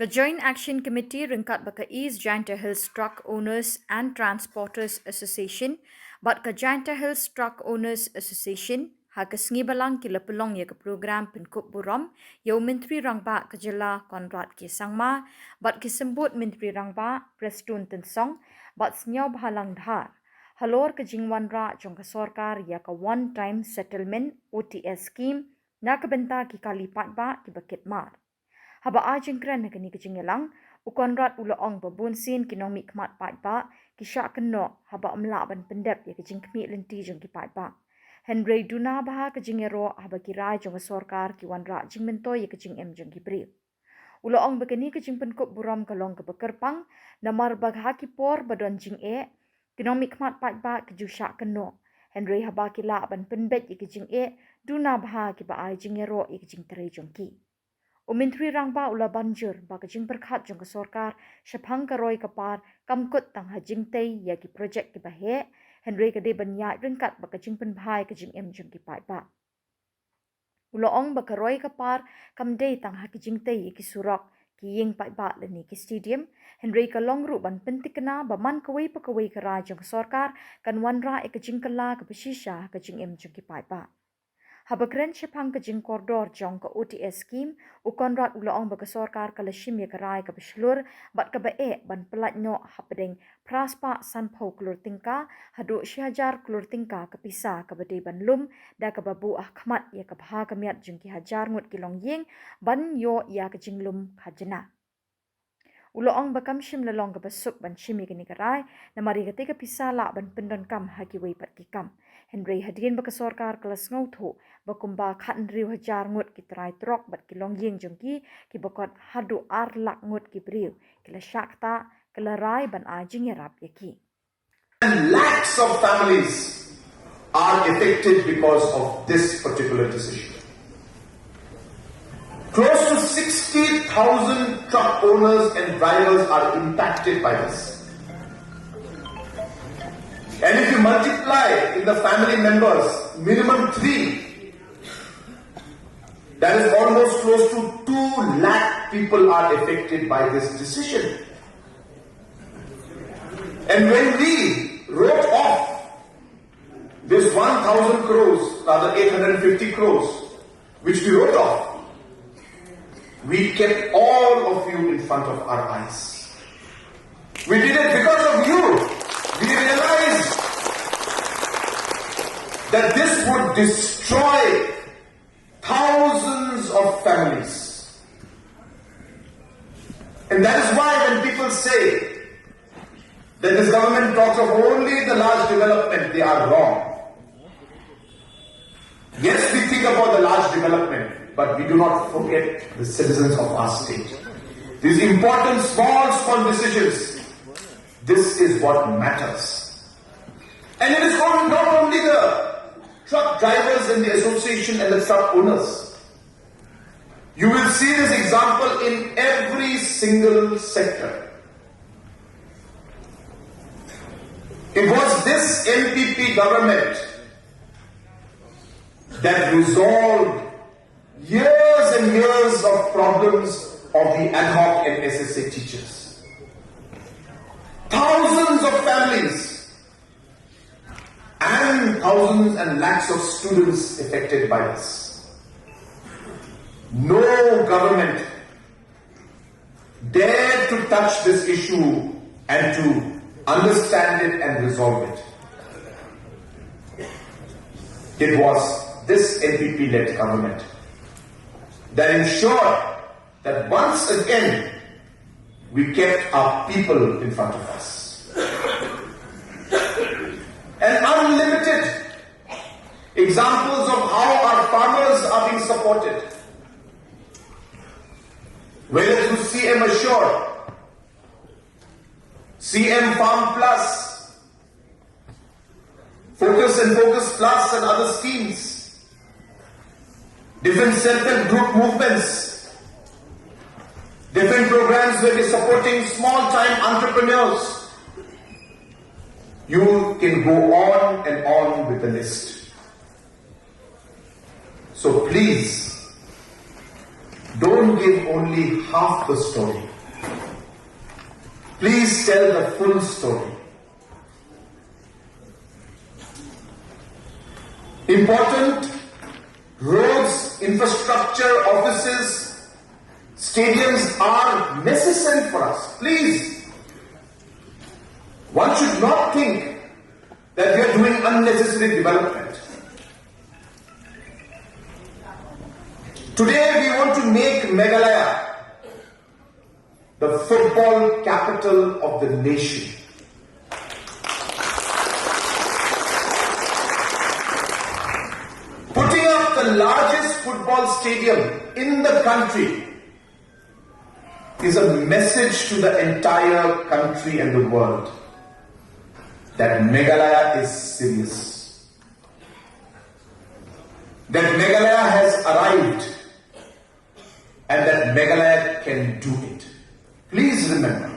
The Joint Action Committee ringkat baka East Giant Hills Truck Owners and Transporters Association, but ka Giant Hills Truck Owners Association ha kesngi balang kila pelong ya ke program penkup BUROM yau Menteri Rangba Khuborjylla Konrad ke sangma, but kisembut Menteri Rangba Prestun Tensong, but senyau bahalang dhar. Halor ke jingwanra jong ke SORKAR ya ka one time settlement OTS scheme na kebenta ki kalipat ba ki bakit mar. Haba ajeng kran kini kejingelang ukonrat ulaong babunsin kinomik mat pat ba kisyak keno haba amla ban pendep ya kejing kemi lenti jong ki pat ba Henry duna bah kejingero haba kirai jong SORKAR ki wanra jing mento ya kejing em jong ki bril ulaong begini kejing penkup BUROM kalong ke bekerpang namar bagha ki por badon jing kinomik mat pat ba kejusyak keno Henry haba kila ban pendep ya kejing duna bah ki ba ai jingero ya kejing terai jong ki Menteri Rangba ula banjir baka jing berkat jong ke SORKAR syapang karoi kapar kamkut tang hajing tei ya ki projek ki bahe Henry kade banyai ringkat baka jing penbhai ke jing em jong ki pai ba Ulaong baka roi kapar kamdei tang ha ki jing tei ki surok ki ying pai ba leni ki stadium Henry ka longru ban pentikna ba man kawai pa kawai kara jong ke SORKAR kan wanra e ke jing kala ke besisha ke jing em jong ki pai ba Habagren syapang ke jing koridor jong ke OTS scheme ukonrat ulaong baka SORKAR kala shim ya karai ke beslur bat ke bae ban pelat no hapedeng praspa sanpau klur tingka hadu syajar klur tingka ke pisa ke badai ban lum da ke babu ahkmat ya ke baha kemiat jong ki hajar ngut kilong ying ban yo ya ke jing lum khajena Ulaong bakam shim lalong ke besuk ban shimi kini karai namari ketika pisa la ban pendon kam haki wei pat ki kam Henry hadirin baka SORKAR kelas ngau bakumba khan riu hajar ngut ki TRAI TROK bat kilong ying jongki ki bakot hadu ar lak ngut ki briu kila syakta kila rai ban ajing yarap yaki And lakhs of families are affected because of this particular decision. Close to 60,000 truck owners and drivers are impacted by this. And if you multiply in the family members, minimum 3, that is almost close to 2 lakh people are affected by this decision. And when we wrote off this 1,000 crores, rather 850 crores, which we wrote off, we kept all of you in front of our eyes. We did it because of you. We realized that this would destroy thousands of families. And that is why when people say that this government talks of only the large development, they are wrong. Yes, we think about the large development, but we do not forget the citizens of our state. These important small decisions, this is what matters. And it is not only the truck drivers and the association and the truck owners. You will see this example in every single sector. It was this MPP government that resolved years and years of problems of the ad hoc and SSA teachers. Thousands of families and thousands and lakhs of students affected by this. No government dared to touch this issue and to understand it and resolve it. It was this NPP-led government that ensured that once again we kept our people in front of us. And unlimited examples of how our farmers are being supported. Whether through CM Assure, CM Farm Plus, Focus and Focus Plus and other schemes, different self-help group movements, different programs where we're supporting small-time entrepreneurs. You can go on and on with the list. So please, don't give only half the story. Please tell the full story. Important roads, infrastructure, offices, stadiums are necessary for us. Please. One should not think that we are doing unnecessary development. Today we want to make Meghalaya the football capital of the nation. Putting up the largest football stadium in the country is a message to the entire country and the world that Meghalaya is serious. That Meghalaya has arrived and that Meghalaya can do it. Please remember,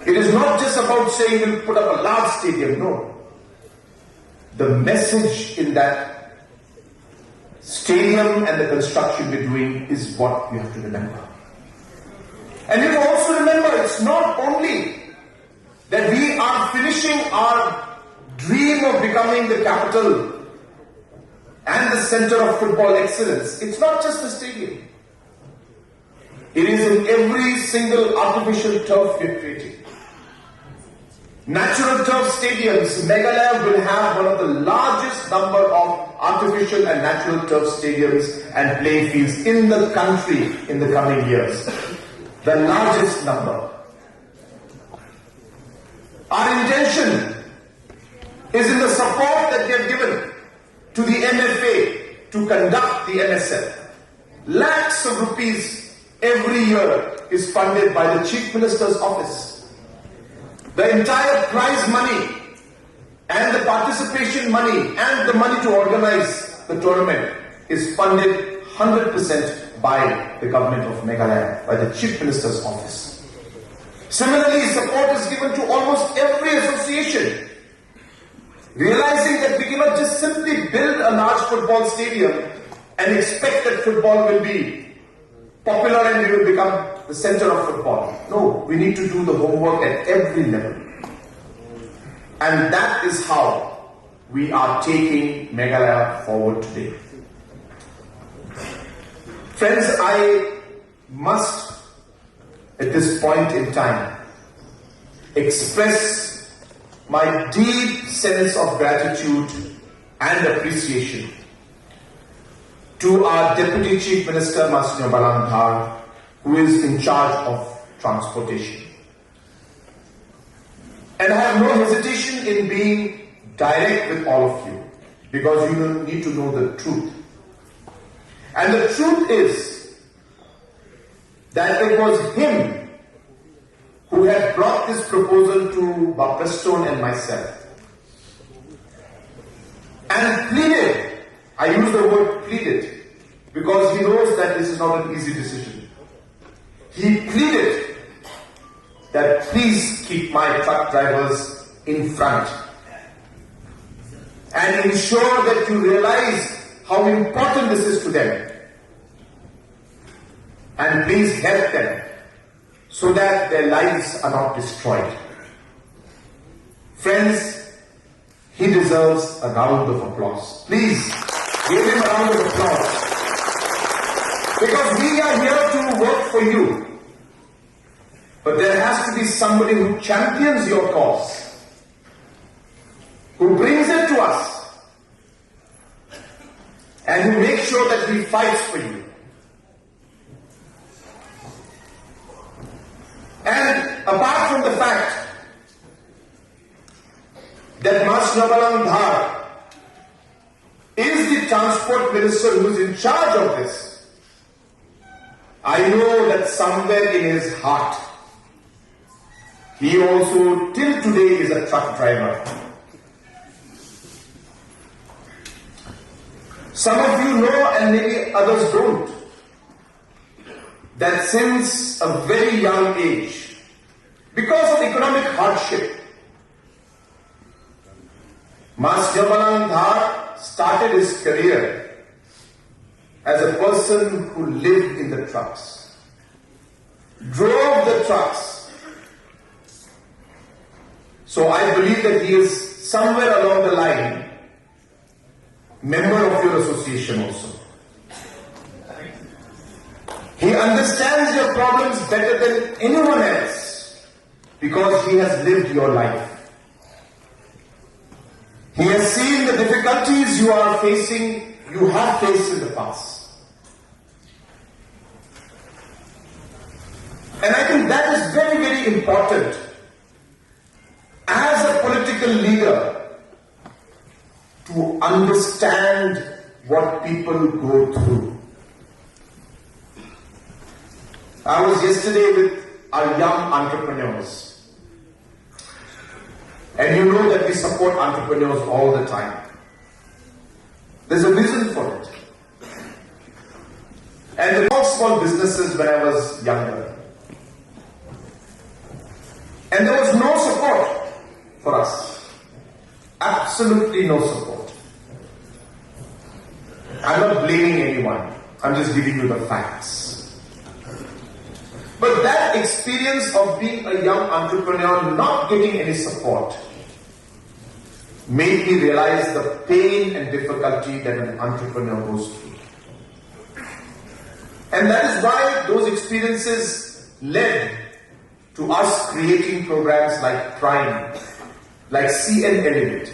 it is not just about saying we'll put up a large stadium, no. The message in that stadium and the construction we're doing is what we have to remember. And you also remember, it's not only that we are finishing our dream of becoming the capital and the center of football excellence. It's not just the stadium. It is in every single artificial turf we are creating. Natural turf stadiums, Meghalaya will have one of the largest number of artificial and natural turf stadiums and playing fields in the country in the coming years. The largest number. Our intention is in the support that we have given to the MFA to conduct the NSL. Lakhs of rupees every year is funded by the Chief Minister's office. The entire prize money and the participation money and the money to organize the tournament is funded 100% by the government of Meghalaya, by the Chief Minister's office. Similarly, support is given to almost every association, realizing that we cannot just simply build a large football stadium and expect that football will be popular and we will become the center of football. No, we need to do the homework at every level. And that is how we are taking Meghalaya forward today. Friends, I must, at this point in time, express my deep sense of gratitude and appreciation to our Deputy Chief Minister, Master Balandhar, who is in charge of transportation. And I have no hesitation in being direct with all of you, because you need to know the truth. And the truth is that it was him who had brought this proposal to Bapastone and myself and pleaded, I use the word pleaded, because he knows that this is not an easy decision. He pleaded that please keep my truck drivers in front and ensure that you realize how important this is to them, and please help them so that their lives are not destroyed. Friends, he deserves a round of applause. Please give him a round of applause, because we are here to work for you. But there has to be somebody who champions your cause, who brings it to us, and who makes sure that he fights for you. And apart from the fact that Master Balandhar is the transport minister who is in charge of this, I know that somewhere in his heart, he also till today is a truck driver. Some of you know, and maybe others don't, that since a very young age, because of economic hardship, Master Balandhar started his career as a person who lived in the trucks, drove the trucks. So I believe that he is somewhere along the line member of your association also. He understands your problems better than anyone else because he has lived your life. He has seen the difficulties you are facing, you have faced in the past. And I think that is very, very important as a political leader to understand what people go through. I was yesterday with our young entrepreneurs. And you know that we support entrepreneurs all the time. There's a reason for it. And there were small businesses when I was younger. And there was no support for us. Absolutely no support. I'm not blaming anyone. I'm just giving you the facts. But that experience of being a young entrepreneur, not getting any support, made me realize the pain and difficulty that an entrepreneur goes through. And that is why those experiences led to us creating programs like TRAI, like See and Elevate,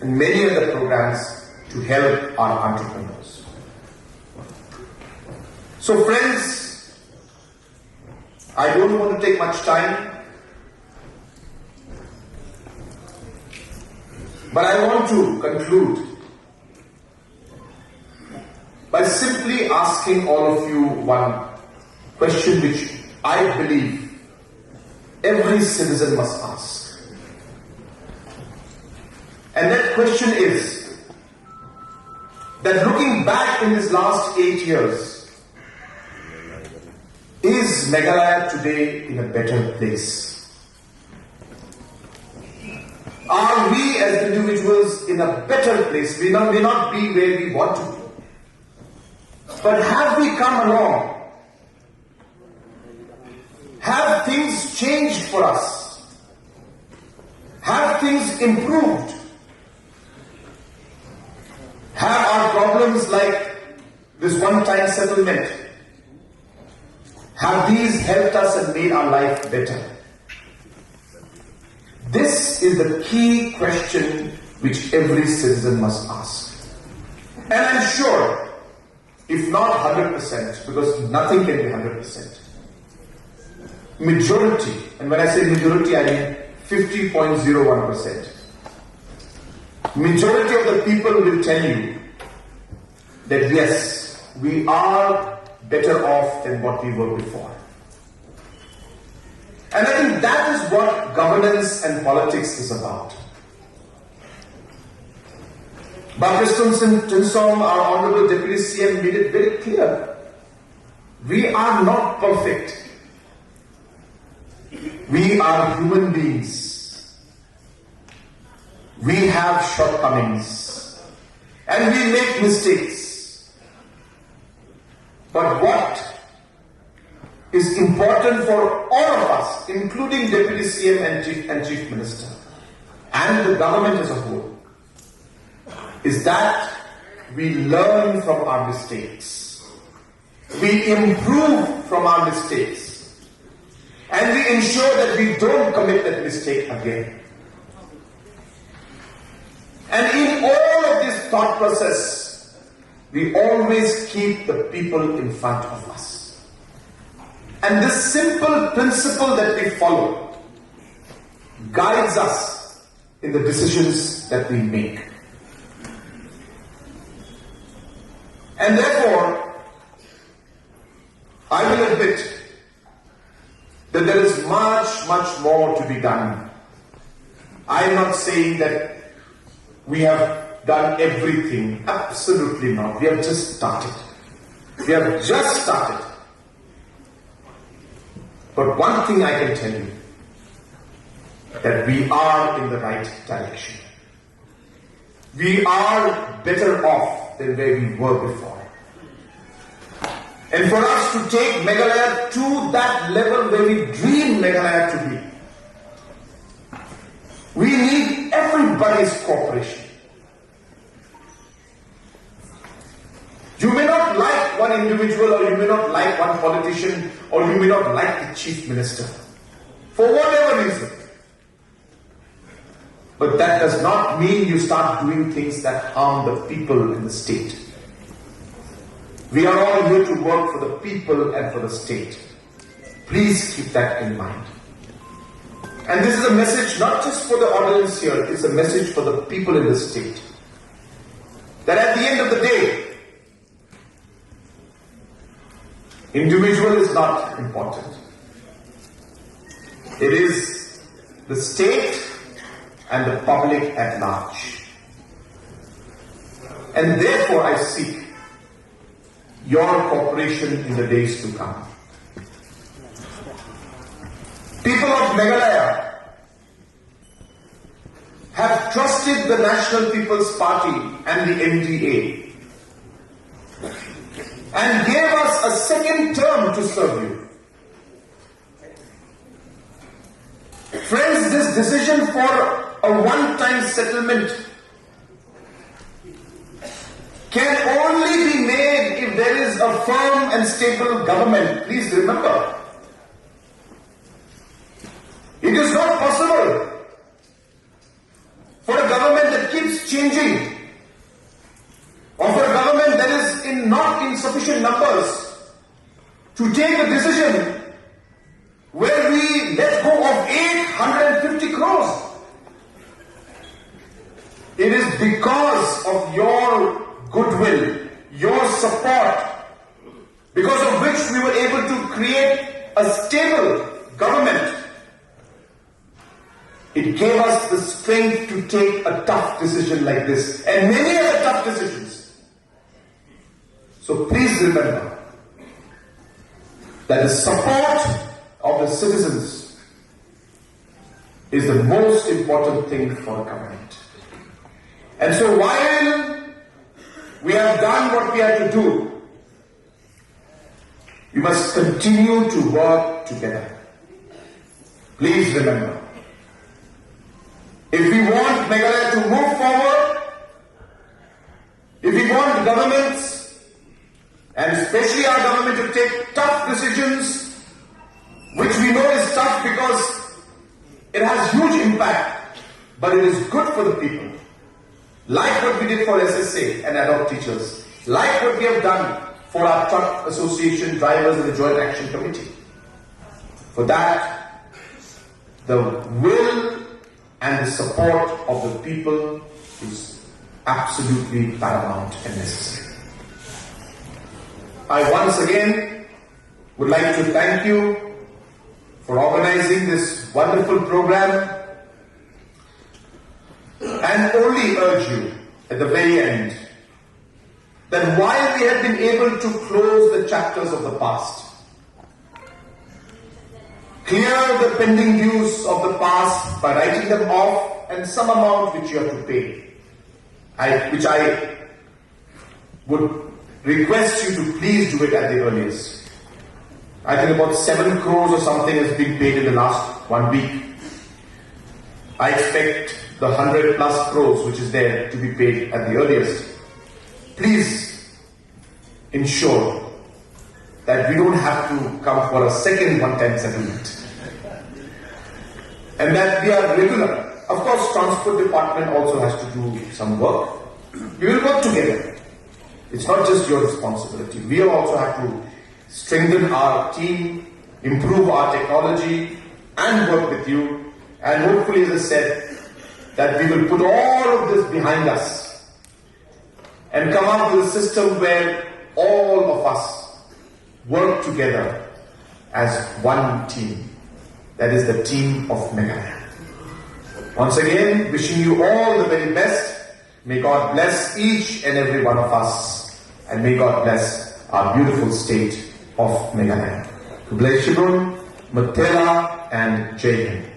and many other programs to help our entrepreneurs. So friends, I don't want to take much time, but I want to conclude by simply asking all of you one question which I believe every citizen must ask. And that question is that looking back in this last 8 years, is Meghalaya today in a better place? Are we as individuals in a better place? We may not be where we want to be. But have we come along? Have things changed for us? Have things improved? Have our problems like this one-time settlement, have these helped us and made our life better? This is the key question which every citizen must ask. And I'm sure, if not 100%, because nothing can be 100%, majority, and when I say majority, I mean 50.01%, majority of the people will tell you that yes, we are better off than what we were before. And I think that is what governance and politics is about. Bakriston Tinsom, our Honorable Deputy CM, made it very clear. We are not perfect. We are human beings. We have shortcomings. And we make mistakes. But what is important for all of us, including Deputy CM and Chief Minister, and the government as a whole, is that we learn from our mistakes. We improve from our mistakes. And we ensure that we don't commit that mistake again. And in all of this thought process, we always keep the people in front of us. And this simple principle that we follow guides us in the decisions that we make. And therefore, I will admit that there is much, much more to be done. I am not saying that we have done everything. Absolutely not. We have just started. We have just started. But one thing I can tell you, that we are in the right direction. We are better off than where we were before. And for us to take Meghalaya to that level where we dream Meghalaya to be, we need everybody's cooperation. You may not like one individual, or you may not like one politician, or you may not like the chief minister, for whatever reason. But that does not mean you start doing things that harm the people in the state. We are all here to work for the people and for the state. Please keep that in mind. And this is a message not just for the audience here, it's a message for the people in the state. That at the end of the day, individual is not important. It is the state and the public at large. And therefore I seek your cooperation in the days to come. People of Meghalaya have trusted the National People's Party and the NDA and gave us a second term to serve you. Friends, this decision for a one-time settlement can only be made if there is a firm and stable government. Please remember, it is not possible for a government that keeps changing, or for a government that is not in sufficient numbers to take a decision where we let go of 850 crores. It is because of your goodwill, your support, because of which we were able to create a stable government. It gave us the strength to take a tough decision like this, and many other tough decisions. So please remember that the support of the citizens is the most important thing for a government. And so while we have done what we had to do, we must continue to work together. Please remember, if we want Meghalaya to move forward, if we want governments, and especially our government, to take tough decisions, which we know is tough because it has huge impact, but it is good for the people. Like what we did for SSA and adult teachers, like what we have done for our truck association drivers and the Joint Action Committee. For that, the will and the support of the people is absolutely paramount and necessary. I once again would like to thank you for organizing this wonderful program, and only urge you at the very end that while we have been able to close the chapters of the past, clear the pending dues of the past by writing them off, and some amount which you have to pay, which I would request you to please do it at the earliest. I think about 7 crores or something has been paid in the last 1 week. I expect the 100 plus crores which is there to be paid at the earliest. Please ensure that we don't have to come for a second one-time settlement, and that we are regular. Of course, Transport Department also has to do some work. We will work together. It's not just your responsibility. We also have to strengthen our team, improve our technology, and work with you. And hopefully, as I said, that we will put all of this behind us and come up with a system where all of us work together as one team. That is the team of Meghalaya. Once again, wishing you all the very best. May God bless each and every one of us, and may God bless our beautiful state of Meghalaya. God bless Shillong, Mathela, and Jai Hind.